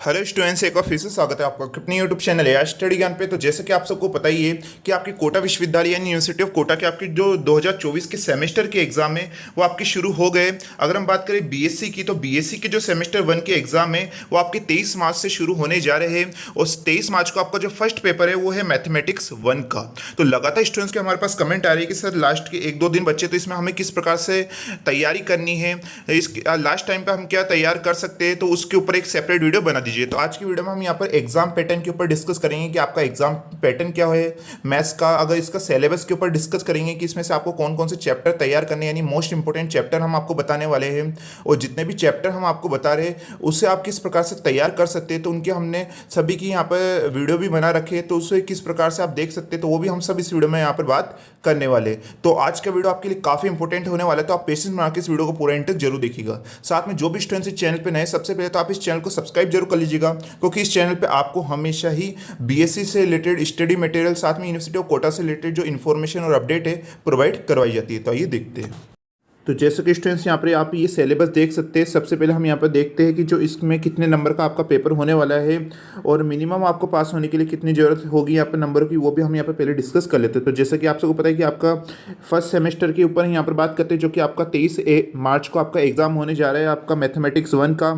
Hello students, एक और फिर से स्वागत है आपका अपने यूट्यूब चैनल है स्टडी ज्ञान पे। तो जैसे कि आप सबको पता ही है कि आपकी कोटा विश्वविद्यालय यानी यूनिवर्सिटी ऑफ कोटा के आपकी जो 2024 के सेमेस्टर के एग्जाम है वो आपके शुरू हो गए। अगर हम बात करें बीएससी की, तो बीएससी के जो सेमेस्टर 1 के एग्जाम है वो आपके 23 मार्च से शुरू होने जा रहे हैं। और 23 मार्च को आपका जो फर्स्ट पेपर है वो है मैथमेटिक्स 1 का। तो लगातार स्टूडेंट्स के हमारे पास कमेंट आ रही है कि सर लास्ट के 1-2 दिन बचे, तो इसमें हमें किस प्रकार से तैयारी करनी है, इस लास्ट टाइम पे हम क्या तैयार कर सकते हैं, तो उसके ऊपर एक सेपरेट वीडियो बना दीजिए। तो आज की वीडियो में हम यहाँ पर एग्जाम पैटर्न के ऊपर डिस्कस करेंगे कि आपका एग्जाम पैटर्न क्या है मैथ्स का। अगर इसका सिलेबस के ऊपर डिस्कस करेंगे कि इसमें से आपको कौन कौन से चैप्टर तैयार करने, यानी मोस्ट इंपोर्टेंट चैप्टर हम आपको बताने वाले हैं। और जितने भी चैप्टर हम आपको बता रहे हैं उससे आप किस प्रकार से तैयार कर सकते हैं, तो उनके हमने सभी की यहाँ पर वीडियो भी बना रखे हैं, तो उससे किस प्रकार से आप देख सकते हैं, तो वो भी हम सब इस वीडियो में यहाँ पर बात करने वाले। तो आज का वीडियो आपके लिए काफ़ी इंपॉर्टेंट होने वाला है, तो आप पेशेंस बना के इस वीडियो को पूरा एंड तक जरूर देखिएगा। साथ में जो भी स्टूडेंट्स इस चैनल पे नए, सबसे पहले तो आप इस चैनल को सब्सक्राइब जरूर कर लीजिएगा, क्योंकि इस चैनल पे आपको हमेशा ही बीएससी से रिलेटेड स्टडी मटेरियल, साथ में यूनिवर्सिटी ऑफ कोटा से रिलेटेड जो इन्फॉर्मेशन और अपडेट है प्रोवाइड करवाई जाती है। तो आइए देखते हैं। तो जैसे कि स्टूडेंट्स यहाँ पर आप ये सिलेबस देख सकते हैं। सबसे पहले हम यहाँ पर देखते हैं कि जो इसमें कितने नंबर का आपका पेपर होने वाला है और मिनिमम आपको पास होने के लिए कितनी ज़रूरत होगी यहाँ पर नंबर की, वो भी हम यहाँ पर पहले डिस्कस कर लेते हैं। तो जैसे कि आप सबको पता है कि आपका फर्स्ट सेमेस्टर के ऊपर यहाँ पर बात करते हैं, जो कि आपका 23 मार्च को आपका एग्जाम होने जा रहा है आपका मैथमेटिक्स 1 का,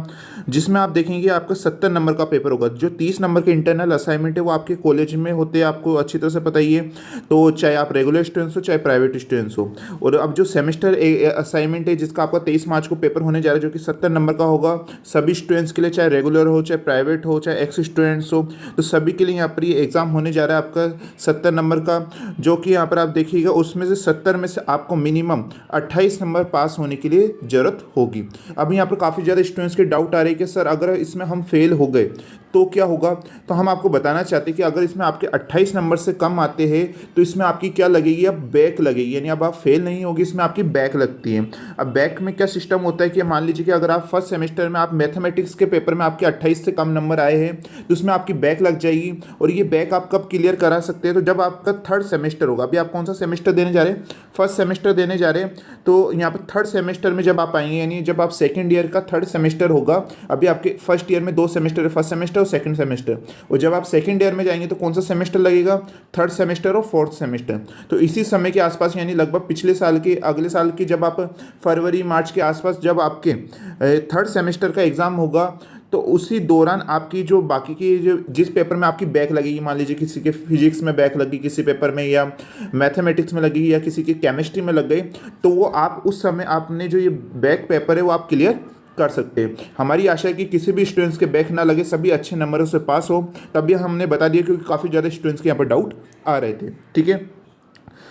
जिसमें आप देखेंगे आपका 70 नंबर का पेपर होगा। जो 30 नंबर के इंटरनल असाइनमेंट है वो आपके कॉलेज में होते हैं, आपको अच्छी तरह से पता ही है। तो चाहे आप रेगुलर स्टूडेंट्स हो चाहे प्राइवेट स्टूडेंट्स हो। और अब जो सेमेस्टर असाइनमेंट है जिसका आपका 23 मार्च को पेपर होने जा रहा है, जो कि 70 नंबर का होगा सभी स्टूडेंट्स के लिए, चाहे रेगुलर हो चाहे प्राइवेट हो चाहे एक्स स्टूडेंट्स हो, तो सभी के लिए यहाँ पर ये एग्जाम होने जा रहा है आपका 70 नंबर का। जो कि यहाँ पर आप देखिएगा उसमें से 70 में से आपको मिनिमम 28 नंबर पास होने के लिए ज़रूरत होगी। अब यहाँ पर काफ़ी ज़्यादा स्टूडेंट्स के डाउट आ रहे हैं कि सर अगर इसमें हम फेल हो गए तो क्या होगा। तो हम आपको बताना चाहते हैं कि अगर इसमें आपके 28 नंबर से कम आते हैं तो इसमें आपकी क्या लगेगी, अब बैक लगेगी, यानी अब आप फेल नहीं होगी, इसमें आपकी बैक लगती है। अब बैक में क्या सिस्टम होता है कि मान लीजिए कि अगर आप फर्स्ट सेमेस्टर में आप मैथमेटिक्स के पेपर में आपके 28 से कम नंबर आए हैं तो उसमें आपकी बैक लग जाएगी। और ये बैक आप कब क्लियर करा सकते हैं, तो जब आपका थर्ड सेमेस्टर होगा। अभी आप कौन सा सेमेस्टर देने जा रहे हैं, फर्स्ट सेमेस्टर देने जा रहे हैं। तो यहाँ पर थर्ड सेमेस्टर में जब आप आएंगे, यानी जब आप सेकेंड ईयर का थर्ड सेमेस्टर होगा, अभी आपके फर्स्ट ईयर में 2 सेमेस्टर है, फर्स्ट सेमेस्टर और सेकंड सेमेस्टर। और जब आप सेकंड ईयर में जाएंगे तो कौन सा सेमेस्टर लगेगा, थर्ड सेमेस्टर और फोर्थ सेमेस्टर। तो इसी समय के आसपास, यानी लगभग पिछले साल के अगले साल की जब आप फरवरी मार्च के आसपास जब आपके थर्ड सेमेस्टर का एग्ज़ाम होगा, तो उसी दौरान आपकी जो बाकी की जो जिस पेपर में आपकी बैक लगेगी, मान लीजिए किसी के फिजिक्स में बैक लगी किसी पेपर में, या मैथमेटिक्स में लगी, या किसी की केमिस्ट्री में लग गई, तो वो आप उस समय आपने जो ये बैक पेपर है वो आप क्लियर कर सकते हैं। हमारी आशा है कि किसी भी स्टूडेंट्स के बैक ना लगे, सभी अच्छे नंबरों से पास हो। तब ये हमने बता दिया क्योंकि काफ़ी ज़्यादा स्टूडेंट्स के यहाँ पर डाउट आ रहे थे। ठीक है,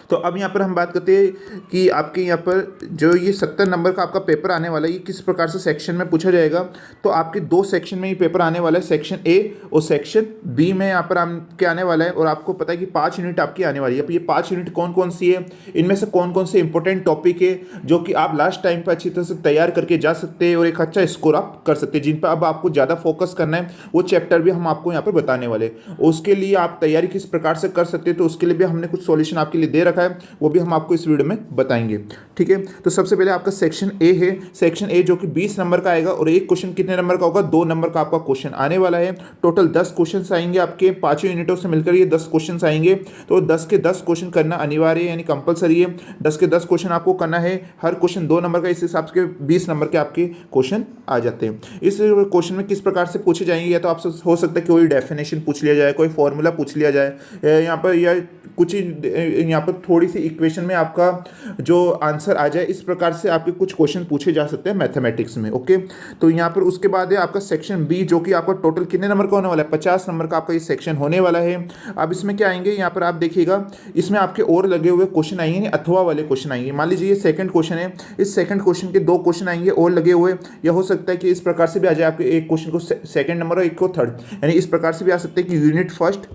तो अब यहाँ पर हम बात करते हैं कि आपके यहाँ पर जो ये 70 नंबर का आपका पेपर आने वाला है, ये किस प्रकार से सेक्शन में पूछा जाएगा। तो आपके 2 सेक्शन में ये पेपर आने वाला है, सेक्शन ए और सेक्शन बी में यहाँ पर आपके आने वाला है। और आपको पता है कि 5 यूनिट आपकी आने वाली है। अब ये 5 यूनिट कौन कौन सी है, इनमें से कौन कौन से इंपॉर्टेंट टॉपिक है जो कि आप लास्ट टाइम पर अच्छी तरह से तैयार करके जा सकते हैं और एक अच्छा स्कोर आप कर सकते हैं, जिन पर अब आपको ज़्यादा फोकस करना है, वो चैप्टर भी हम आपको यहाँ पर बताने वाले। उसके लिए आप तैयारी किस प्रकार से कर सकते हैं, तो उसके लिए भी हमने कुछ सॉल्यूशन आपके लिए दे रखा है, वो भी हम आपको इस वीडियो में बताएंगे। ठीक है, तो सबसे पहले आपका सेक्शन ए है। सेक्शन ए जो कि 20 नंबर का आएगा और एक क्वेश्चन कितने नंबर का होगा, 2 नंबर का आपका क्वेश्चन आने वाला है। टोटल 10 क्वेश्चन आएंगे आपके 5 यूनिटों से मिलकर, ये 10 क्वेश्चन आएंगे। तो 10 के 10 क्वेश्चन करना अनिवार्य है, यानी कंपलसरी है। 10 के 10 क्वेश्चन आपको करना है, हर क्वेश्चन 2 नंबर का, इस हिसाब से 20 नंबर के आपके क्वेश्चन आ जाते हैं। इस क्वेश्चन में किस प्रकार से पूछे जाएंगे, या तो आपसे हो सकता है कोई डेफिनेशन पूछ लिया जाए, कोई फॉर्मूला पूछ लिया जाए यहाँ पर, या कुछ यहाँ पर थोड़ी सी इक्वेशन में आपका जो आंसर आ जाए, इस प्रकार से आपके कुछ क्वेश्चन पूछे जा सकते हैं मैथमेटिक्स में। ओके, तो यहाँ पर उसके बाद है आपका सेक्शन बी, जो कि आपका टोटल कितने नंबर का होने वाला है, 50 नंबर का आपका ये सेक्शन होने वाला है। अब इसमें क्या आएंगे, यहाँ पर आप देखिएगा इसमें आपके और लगे हुए क्वेश्चन आएंगे, अथवा वाले क्वेश्चन आएंगे। मान लीजिए ये सेकंड क्वेश्चन है, इस सेकंड क्वेश्चन के 2 क्वेश्चन आएंगे और लगे हुए, या हो सकता है कि इस प्रकार से भी आ जाए आपके एक क्वेश्चन को सेकंड नंबर और एक को थर्ड, यानी इस प्रकार से भी आ सकते हैं कि यूनिट फर्स्ट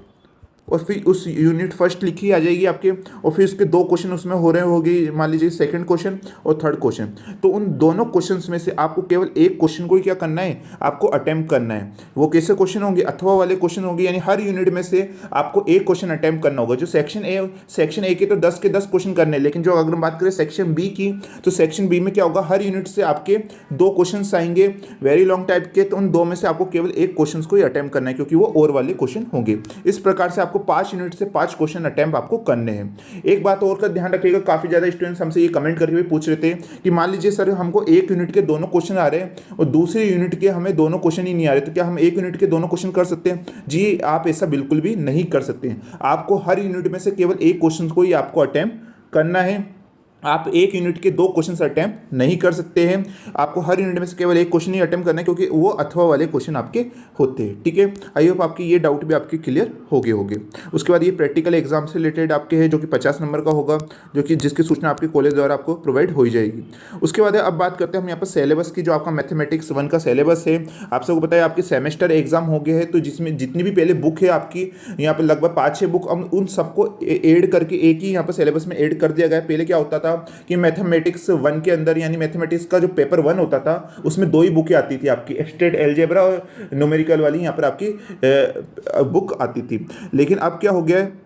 और फिर उस यूनिट फर्स्ट लिखी आ जाएगी आपके, और फिर उसके 2 क्वेश्चन उसमें हो रहे होगी, मान लीजिए सेकंड क्वेश्चन और थर्ड क्वेश्चन। तो उन दोनों क्वेश्चंस में से आपको केवल एक क्वेश्चन को ही क्या करना है, आपको अटेम्प्ट करना है। वो कैसे क्वेश्चन होंगे, अथवा वाले क्वेश्चन होंगे, यानी हर यूनिट में से आपको एक क्वेश्चन अटेम्प्ट करना होगा। जो सेक्शन ए के तो 10 के 10 क्वेश्चन करने हैं, लेकिन जो अगर हम बात करें सेक्शन बी की, तो सेक्शन बी में क्या होगा, हर यूनिट से आपके 2 क्वेश्चन आएंगे वेरी लॉन्ग टाइप के, तो उन 2 में से आपको केवल एक क्वेश्चन को ही अटेम्प्ट करना है, क्योंकि वो और वाले क्वेश्चन होंगे। इस प्रकार से आपको 5 यूनिट से 5 क्वेश्चन अटेम्प्ट आपको करने हैं। एक बात और का ध्यान रखिएगा, काफी ज्यादा स्टूडेंट्स हमसे ये कमेंट करके भी पूछ रहे थे कि मान लीजिए सर हमको एक यूनिट के दोनों क्वेश्चन आ रहे हैं और दूसरी यूनिट के हमें दोनों क्वेश्चन ही नहीं आ रहे, तो क्या हम एक यूनिट के दोनों क्वेश्चन कर सकते हैं? जी आप ऐसा बिल्कुल भी नहीं कर सकते हैं। आपको हर यूनिट में से केवल एक क्वेश्चन को ही आपको अटेम्प्ट करना है। आप एक यूनिट के 2 क्वेश्चन अटेम्प्ट नहीं कर सकते हैं। आपको हर यूनिट में से केवल एक क्वेश्चन ही अटेम्प्ट करना है, क्योंकि वो अथवा वाले क्वेश्चन आपके होते हैं। ठीक है, आई होप आपकी ये डाउट भी आपके क्लियर हो गए होंगे। उसके बाद ये प्रैक्टिकल एग्जाम से रिलेटेड आपके है, जो कि 50 नंबर का होगा, जो कि जिसकी सूचना आपके कॉलेज द्वारा आपको प्रोवाइड हो जाएगी। उसके बाद अब बात करते हैं हम यहाँ पर सिलेबस की। जो आपका मैथमेटिक्स 1 का सिलेबस है, आप सबको पता है आपके सेमेस्टर एग्जाम हो गए हैं, तो जिसमें जितनी भी पहले बुक है आपकी यहाँ पर लगभग 5-6 बुक, हम उन सबको ऐड करके एक ही यहाँ पर सिलेबस में ऐड कर दिया गया है। पहले क्या होता था कि मैथमेटिक्स 1 के अंदर, यानी मैथमेटिक्स का जो पेपर 1 होता था, उसमें 2 ही बुकें आती थी आपकी, स्टेट अलजेब्रा और न्यूमेरिकल वाली यहाँ पर आपकी बुक आती थी। लेकिन अब क्या हो गया है,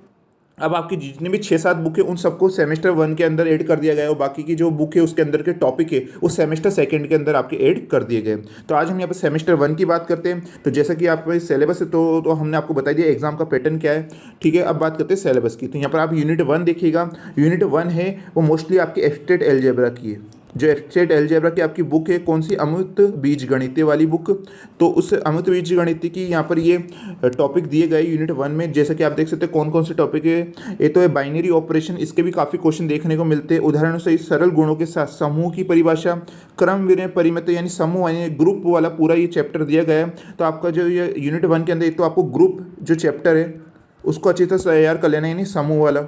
अब आपकी जितने भी 6-7 बुक है उन सबको सेमेस्टर 1 के अंदर ऐड कर दिया गया है, और बाकी की जो बुक है उसके अंदर के टॉपिक है वो सेमेस्टर 2 के अंदर आपके ऐड कर दिए गए। तो आज हम यहाँ पर सेमेस्टर 1 की बात करते हैं। तो जैसा कि आपका सिलेबस है, तो हमने आपको बता दिया एग्जाम का पैटर्न क्या है। ठीक है, अब बात करते हैं सिलेबस की। तो यहाँ पर आप यूनिट 1 देखिएगा। यूनिट 1 है वो मोस्टली आपकी स्टेट अलजेब्रा की है। जो स्टेट अलजेब्रा की आपकी बुक है, कौन सी, अमृत बीज गणितीय वाली बुक। तो उस अमृत बीज गणितीय की यहाँ पर ये टॉपिक दिए गए यूनिट 1 में। जैसे कि आप देख सकते हैं कौन कौन से टॉपिक है। ये तो है बाइनरी ऑपरेशन, इसके भी काफ़ी क्वेश्चन देखने को मिलते हैं। उदाहरणों से सरल गुणों के साथ समूह की परिभाषा, क्रम विनय परिमित, यानी समूह यानी ग्रुप वाला पूरा ये चैप्टर दिया गया है। तो आपका जो ये यूनिट 1 के अंदर एक तो आपको ग्रुप जो चैप्टर है उसको अच्छी तरह से तैयार कर लेना है, यानी समूह वाला,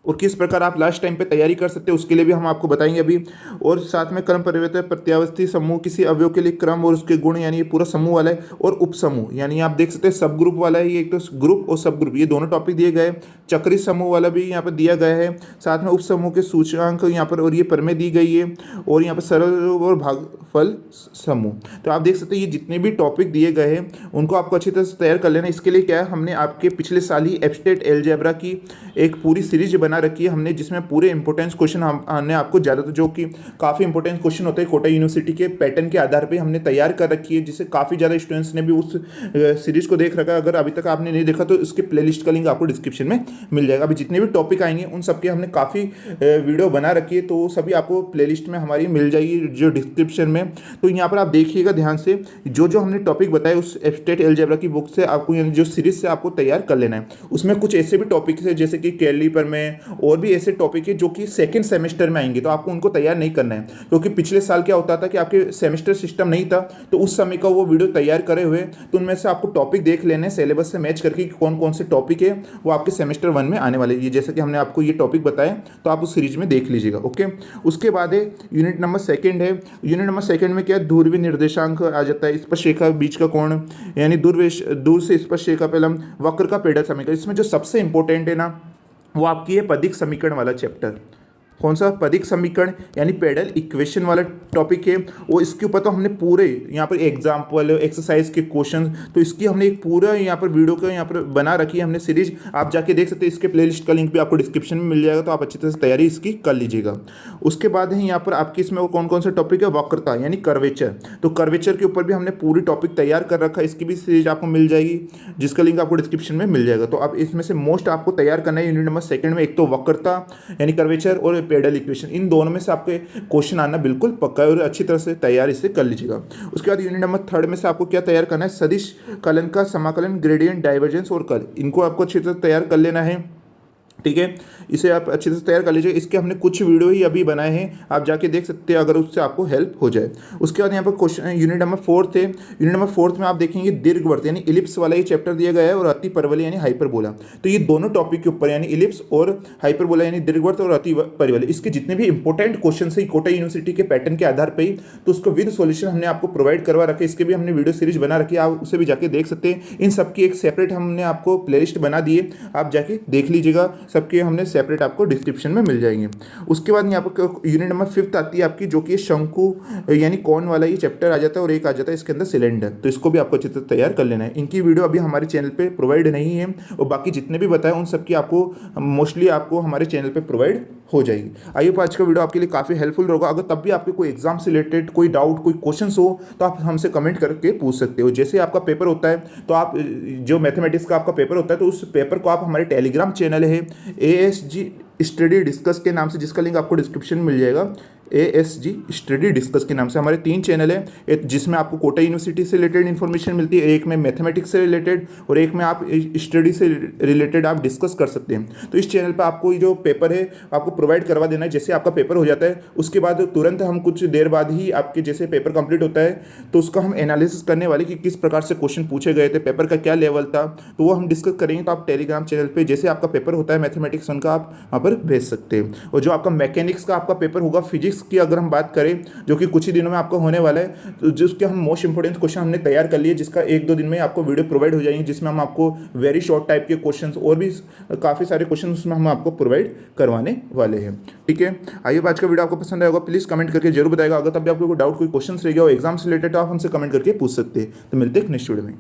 और किस प्रकार आप लास्ट टाइम पे तैयारी कर सकते हैं उसके लिए भी हम आपको बताएंगे अभी। और साथ में क्रम परिवर्तन प्रत्यावस्थी समूह, किसी अवयव के लिए क्रम और उसके गुण, यानी ये पूरा समूह वाला है। और उपसमूह, यानी आप देख सकते हैं सब ग्रुप वाला है ये, एक तो ग्रुप और सब ग्रुप, ये दोनों टॉपिक दिए गए। चक्री समूह वाला भी यहाँ पर दिया गया है। साथ में उपसमूह के सूचकांक यहाँ पर और ये प्रमेय दी गई है। और यहाँ पर सरल और भागफल समूह। तो आप देख सकते हैं ये जितने भी टॉपिक दिए गए हैं उनको आपको अच्छी तरह से तैयार कर लेना। इसके लिए क्या है, हमने आपके पिछले साल ही एब्स्ट्रैक्ट अलजेब्रा की एक पूरी सीरीज बना रखी है हमने, जिसमें पूरे इंपॉर्टेंस क्वेश्चन हमने आपको ज़्यादातर जो कि काफ़ी इंपॉर्टेंट क्वेश्चन होते हैं कोटा यूनिवर्सिटी के पैटर्न के आधार पे हमने तैयार कर रखी है, जिससे काफ़ी ज़्यादा स्टूडेंट्स ने भी उस सीरीज को देख रखा है। अगर अभी तक आपने नहीं देखा तो इसके प्लेलिस्ट का लिंक आपको डिस्क्रिप्शन में मिल जाएगा। अभी जितने भी टॉपिक आएंगे उन सबके हमने काफ़ी वीडियो बना रखी है, तो सभी आपको प्लेलिस्ट में हमारी मिल जाएगी जो डिस्क्रिप्शन में। तो यहाँ पर आप देखिएगा ध्यान से, जो जो हमने टॉपिक बताए उस एब्स्ट्रैक्ट अलजेब्रा की बुक से आपको, यानी जो सीरीज से आपको तैयार कर लेना है। उसमें कुछ ऐसे भी टॉपिक्स है जैसे कि कैलिपर में, और भी ऐसे टॉपिक है जो कि सेकंड सेमेस्टर में आएंगे, तो आपको उनको तैयार नहीं करना है। क्योंकि पिछले साल क्या होता था कि आपके सेमेस्टर सिस्टम नहीं था, तो उस समय का वो वीडियो तैयार करे हुए, तो उनमें से आपको टॉपिक देख लेने हैं सिलेबस से मैच करके कि कौन कौन से टॉपिक है वो आपके सेमेस्टर 1 में आने वाले। ये जैसे कि हमने आपको ये टॉपिक बताया, तो आप उस सीरीज में देख लीजिएगा। ओके, उसके बाद है यूनिट नंबर 2 है। यूनिट नंबर 2 में क्या है, ध्रुवीय निर्देशांक आ जाता है, स्पर्श रेखा बीच का कोण, यानी दूर से स्पर्श रेखा पे लंब, वक्र का पेडल समीकरण। इसमें जो सबसे इंपॉर्टेंट है ना वो आपकी है पदिक समीकरण वाला चैप्टर। कौन सा, पदिक समीकरण, यानी पेडल इक्वेशन वाला टॉपिक है। और इसके ऊपर तो हमने पूरे यहाँ पर एग्जाम्पल एक्सरसाइज के क्वेश्चन, तो इसकी हमने एक पूरा यहाँ पर वीडियो का यहाँ पर बना रखी है हमने सीरीज, आप जाके देख सकते हैं। इसके प्लेलिस्ट का लिंक भी आपको डिस्क्रिप्शन में मिल जाएगा, तो आप अच्छी तरह से तैयारी इसकी कर लीजिएगा। उसके बाद है यहाँ पर आपकी इसमें कौन कौन से टॉपिक है, वक्रता यानी कर्वेचर। तो कर्वेचर के ऊपर भी हमने पूरी टॉपिक तैयार कर रखा है, इसकी भी सीरीज आपको मिल जाएगी, जिसका लिंक आपको डिस्क्रिप्शन में मिल जाएगा। तो अब इसमें से मोस्ट आपको तैयार करना है यूनिट नंबर 2 में, एक तो वक्रता यानी कर्वेचर और पेडल इक्वेशन, इन दोनों में से आपके क्वेश्चन आना बिल्कुल पक्का है, और अच्छी तरह से तैयार इससे कर लीजिएगा। उसके बाद यूनिट नंबर 3 में से आपको क्या तैयार करना है, सदिश कलन का समाकलन, ग्रेडियंट, डाइवर्जेंस और कर्ल, इनको आपको अच्छी तरह तैयार कर लेना है। ठीक है, इसे आप अच्छे से तैयार कर लीजिए। इसके हमने कुछ वीडियो ही अभी बनाए हैं, आप जाके देख सकते हैं अगर उससे आपको हेल्प हो जाए। उसके बाद यहाँ पर क्वेश्चन यूनिट नंबर 4 है। यूनिट नंबर 4 में आप देखेंगे दीर्घवृत्त यानी इलिप्स वाला ये चैप्टर दिया गया है, और अति परवलय यानी हाइपरबोला। तो ये दोनों टॉपिक के ऊपर यानी इलिप्स और हाइपरबोला यानी दीर्घवृत्त और अति परवलय, इसके जितने भी इंपॉर्टेंट क्वेश्चन है कोटा यूनिवर्सिटी के पैटर्न के आधार पर ही, तो उसको विद सॉल्यूशन हमने आपको प्रोवाइड करवा रखे। इसके भी हमने वीडियो सीरीज बना रखी है, आप उसे भी जाके देख सकते हैं। इन सबकी एक सेपरेट हमने आपको प्लेलिस्ट बना दी है, आप जाके देख लीजिएगा। सबके हमने सेपरेट आपको डिस्क्रिप्शन में मिल जाएंगे। उसके बाद यहाँ पर यूनिट नंबर 5 आती है आपकी, जो कि शंकु यानी कौन वाला ये चैप्टर आ जाता है, और एक आ जाता है इसके अंदर सिलेंडर। तो इसको भी आपको अच्छे से तैयार कर लेना है। इनकी वीडियो अभी हमारे चैनल पे प्रोवाइड नहीं है, और बाकी जितने भी बताए उन सबकी आपको मोस्टली आपको हमारे चैनल पे प्रोवाइड हो जाएगी। आइए आज का वीडियो आपके लिए काफ़ी हेल्पफुल होगा। अगर तब भी आपके कोई एग्जाम से रिलेटेड कोई डाउट कोई क्वेश्चन हो तो आप हमसे कमेंट करके पूछ सकते हो। जैसे आपका पेपर होता है तो आप जो मैथमेटिक्स का आपका पेपर होता है, तो उस पेपर को आप हमारे टेलीग्राम चैनल है ASG स्टडी डिस्कस के नाम से, जिसका लिंक आपको डिस्क्रिप्शन में मिल जाएगा। ASG स्टडी डिस्कस के नाम से हमारे 3 चैनल है, एक जिसमें आपको कोटा यूनिवर्सिटी से रिलेटेड इन्फॉर्मेशन मिलती है, एक में मैथमेटिक्स से रिलेटेड, और एक में आप स्टडी से रिलेटेड आप डिस्कस कर सकते हैं। तो इस चैनल पर आपको जो पेपर है आपको प्रोवाइड करवा देना है। जैसे आपका पेपर हो जाता है उसके बाद तुरंत हम कुछ देर बाद ही आपके जैसे पेपर कंप्लीट होता है तो उसका हम एनालिसिस करने वाले कि किस प्रकार से क्वेश्चन पूछे गए थे, पेपर का क्या लेवल था, तो वो हम डिस्कस करेंगे। तो आप टेलीग्राम चैनल पर जैसे आपका पेपर होता है मैथमेटिक्स का, आप वहाँ पर भेज सकते हैं। और जो आपका मैकेनिक्स का आपका पेपर होगा, फिजिक्स की अगर हम बात करें जो कि कुछ ही दिनों में आपका होने वाला है, तो जिसके हम मोस्ट इंपोर्टेंट क्वेश्चन हमने तैयार कर लिए, जिसका 1-2 दिन में आपको वीडियो प्रोवाइड हो जाएंगे, जिसमें हम आपको वेरी शॉर्ट टाइप के क्वेश्चंस और भी काफ़ी सारे क्वेश्चन उसमें हम आपको प्रोवाइड करवाने वाले हैं। ठीक है, आइए आज का वीडियो आपको पसंद आएगा प्लीज़ कमेंट करके जरूर बताएगा। अगर तब भी आपको कोई डाउट कोई क्वेश्चन रह गया हो एग्जाम से रिलेटेड तो आप हमसे कमेंट करके पूछ सकते हैं। तो मिलते हैं नेक्स्ट वीडियो में।